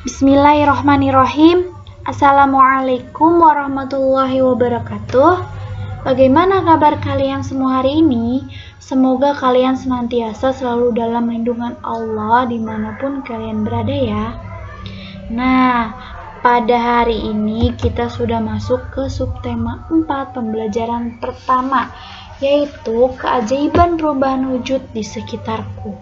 Bismillahirrahmanirrahim. Assalamualaikum warahmatullahi wabarakatuh. Bagaimana kabar kalian semua hari ini? Semoga kalian senantiasa selalu dalam lindungan Allah dimanapun kalian berada ya. Nah, pada hari ini kita sudah masuk ke subtema 4 pembelajaran pertama, yaitu keajaiban perubahan wujud di sekitarku.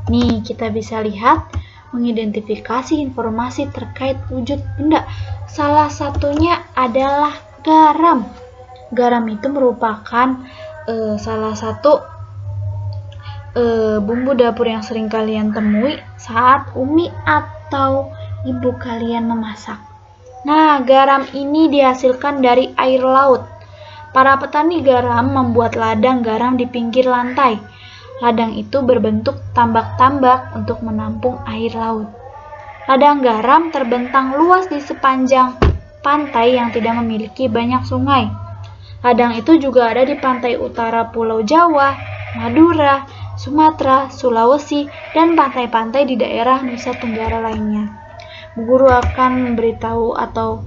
Nih, kita bisa lihat mengidentifikasi informasi terkait wujud benda. Salah satunya adalah garam. Garam itu merupakan salah satu bumbu dapur yang sering kalian temui saat umi atau ibu kalian memasak. Nah, garam ini dihasilkan dari air laut. Para petani garam membuat ladang garam di pinggir lantai. Ladang itu berbentuk tambak-tambak untuk menampung air laut. Ladang garam terbentang luas di sepanjang pantai yang tidak memiliki banyak sungai. Ladang itu juga ada di pantai utara Pulau Jawa, Madura, Sumatera, Sulawesi, dan pantai-pantai di daerah Nusa Tenggara lainnya. Bu Guru akan memberitahu atau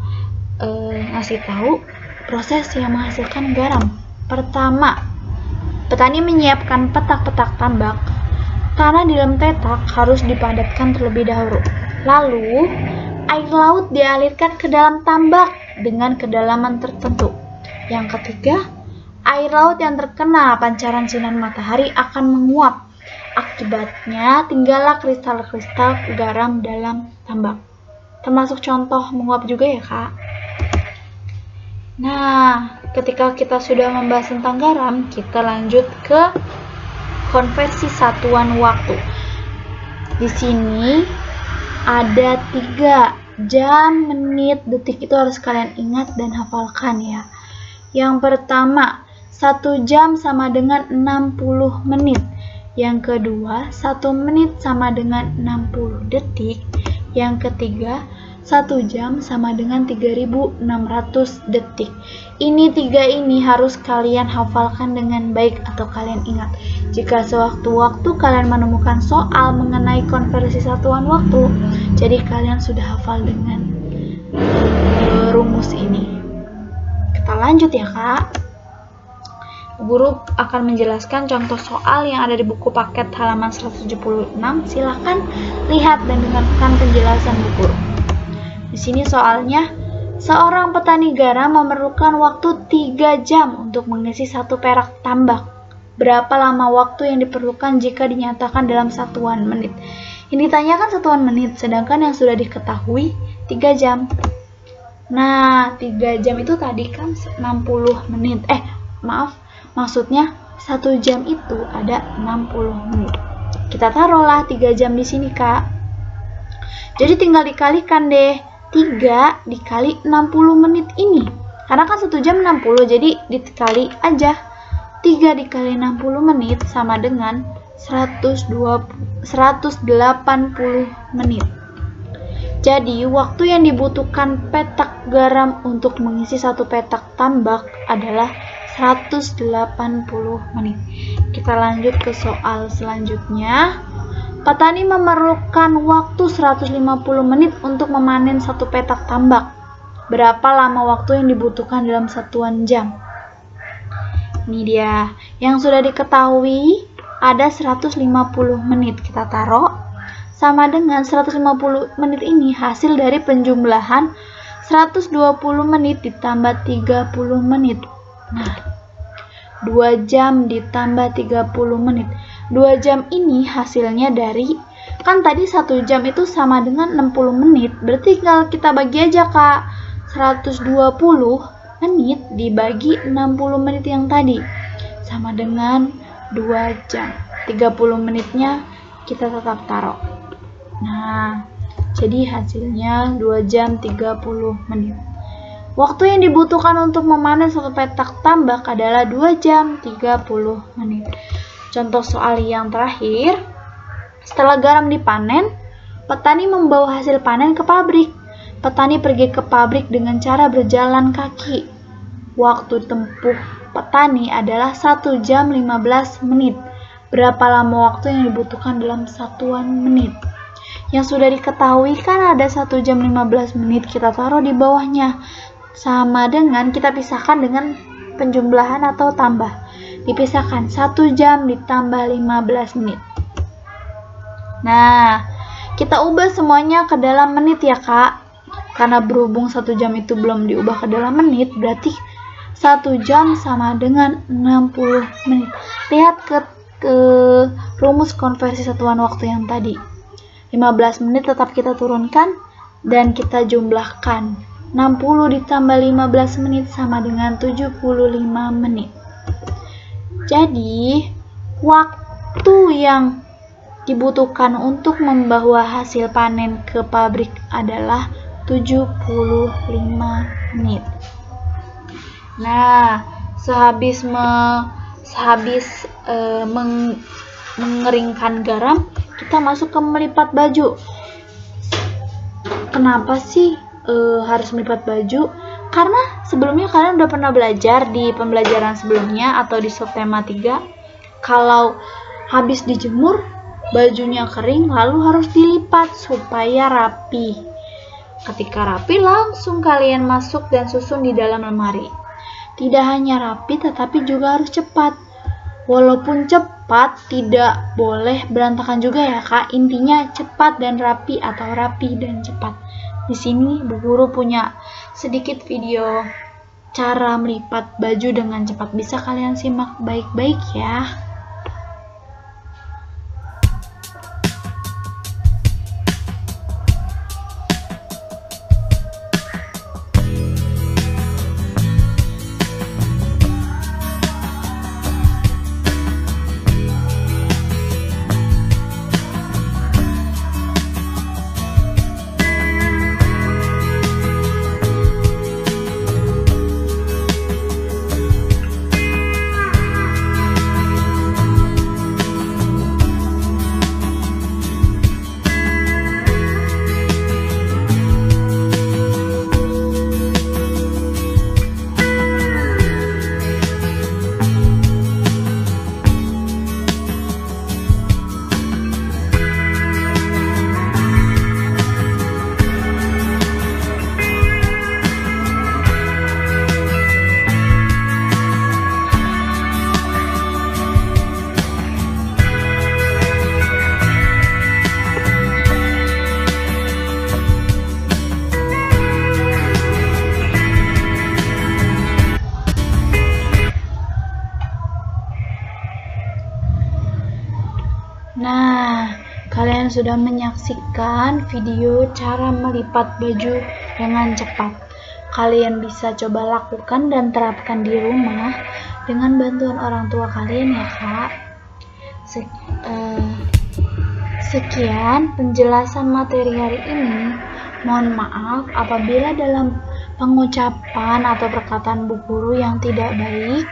ngasih tahu proses yang menghasilkan garam. Pertama, petani menyiapkan petak-petak tambak karena di dalam petak harus dipadatkan terlebih dahulu. Lalu, air laut dialirkan ke dalam tambak dengan kedalaman tertentu. Yang ketiga, air laut yang terkena pancaran sinar matahari akan menguap. Akibatnya, tinggallah kristal-kristal garam dalam tambak. Termasuk contoh menguap juga ya, Kak? Nah, ketika kita sudah membahas tentang garam, kita lanjut ke konversi satuan waktu. Di sini ada 3 jam, menit, detik, itu harus kalian ingat dan hafalkan ya. Yang pertama, 1 jam sama dengan 60 menit. Yang kedua, 1 menit sama dengan 60 detik. Yang ketiga, 1 jam sama dengan 3600 detik. Ini 3 ini harus kalian hafalkan dengan baik atau kalian ingat. Jika sewaktu-waktu kalian menemukan soal mengenai konversi satuan waktu, jadi kalian sudah hafal dengan rumus ini. Kita lanjut ya, Kak. Guru akan menjelaskan contoh soal yang ada di buku paket halaman 176. Silahkan lihat dan dengarkan penjelasan Bu Guru. Di sini soalnya, seorang petani garam memerlukan waktu 3 jam untuk mengisi 1 perak tambak. Berapa lama waktu yang diperlukan jika dinyatakan dalam satuan menit? Ini ditanyakan satuan menit, sedangkan yang sudah diketahui 3 jam. Nah, 3 jam itu tadi kan 60 menit. Maksudnya 1 jam itu ada 60 menit. Kita taruhlah 3 jam di sini, Kak. Jadi tinggal dikalikan deh. 3 dikali 60 menit ini. Karena kan 1 jam 60, jadi dikali aja. 3 dikali 60 menit sama dengan 180 menit. Jadi, waktu yang dibutuhkan petak garam untuk mengisi 1 petak tambak adalah 180 menit. Kita lanjut ke soal selanjutnya. Petani memerlukan waktu 150 menit untuk memanen 1 petak tambak. Berapa lama waktu yang dibutuhkan dalam satuan jam? Ini dia. Yang sudah diketahui ada 150 menit. Kita taruh sama dengan 150 menit ini hasil dari penjumlahan 120 menit ditambah 30 menit. Nah, 2 jam ditambah 30 menit. 2 jam ini hasilnya dari, kan tadi 1 jam itu sama dengan 60 menit. Berarti tinggal kita bagi aja, Kak. 120 menit dibagi 60 menit yang tadi. Sama dengan 2 jam. 30 menitnya kita tetap taruh. Nah, jadi hasilnya 2 jam 30 menit. Waktu yang dibutuhkan untuk memanen 1 petak tambak adalah 2 jam 30 menit. Contoh soal yang terakhir, setelah garam dipanen, petani membawa hasil panen ke pabrik. Petani pergi ke pabrik dengan cara berjalan kaki. Waktu tempuh petani adalah 1 jam 15 menit. Berapa lama waktu yang dibutuhkan dalam satuan menit? Yang sudah diketahui kan ada 1 jam 15 menit, kita taruh di bawahnya. Sama dengan kita pisahkan dengan penjumlahan atau tambah. Dipisahkan 1 jam ditambah 15 menit. Nah, kita ubah semuanya ke dalam menit ya Kak. Karena berhubung 1 jam itu belum diubah ke dalam menit, berarti 1 jam sama dengan 60 menit. Lihat ke rumus konversi satuan waktu yang tadi. 15 menit tetap kita turunkan dan kita jumlahkan. 60 ditambah 15 menit sama dengan 75 menit. Jadi, waktu yang dibutuhkan untuk membawa hasil panen ke pabrik adalah 75 menit. Nah, sehabis mengeringkan garam, kita masuk ke melipat baju. Kenapa sih harus melipat baju? Karena sebelumnya kalian udah pernah belajar di pembelajaran sebelumnya atau di subtema 3, kalau habis dijemur, bajunya kering lalu harus dilipat supaya rapi. Ketika rapi, langsung kalian masuk dan susun di dalam lemari. Tidak hanya rapi, tetapi juga harus cepat. Walaupun cepat, tidak boleh berantakan juga ya Kak. Intinya cepat dan rapi atau rapi dan cepat. Di sini Bu Guru punya sedikit video cara melipat baju dengan cepat. Bisa kalian simak baik-baik ya. Nah, kalian sudah menyaksikan video cara melipat baju dengan cepat. Kalian bisa coba lakukan dan terapkan di rumah dengan bantuan orang tua kalian ya Kak. Sekian penjelasan materi hari ini. Mohon maaf apabila dalam pengucapan atau perkataan Bu Guru yang tidak baik.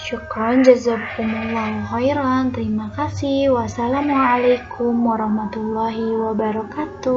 Syukran jazakumullahu khairan. Terima kasih. Wassalamualaikum warahmatullahi wabarakatuh.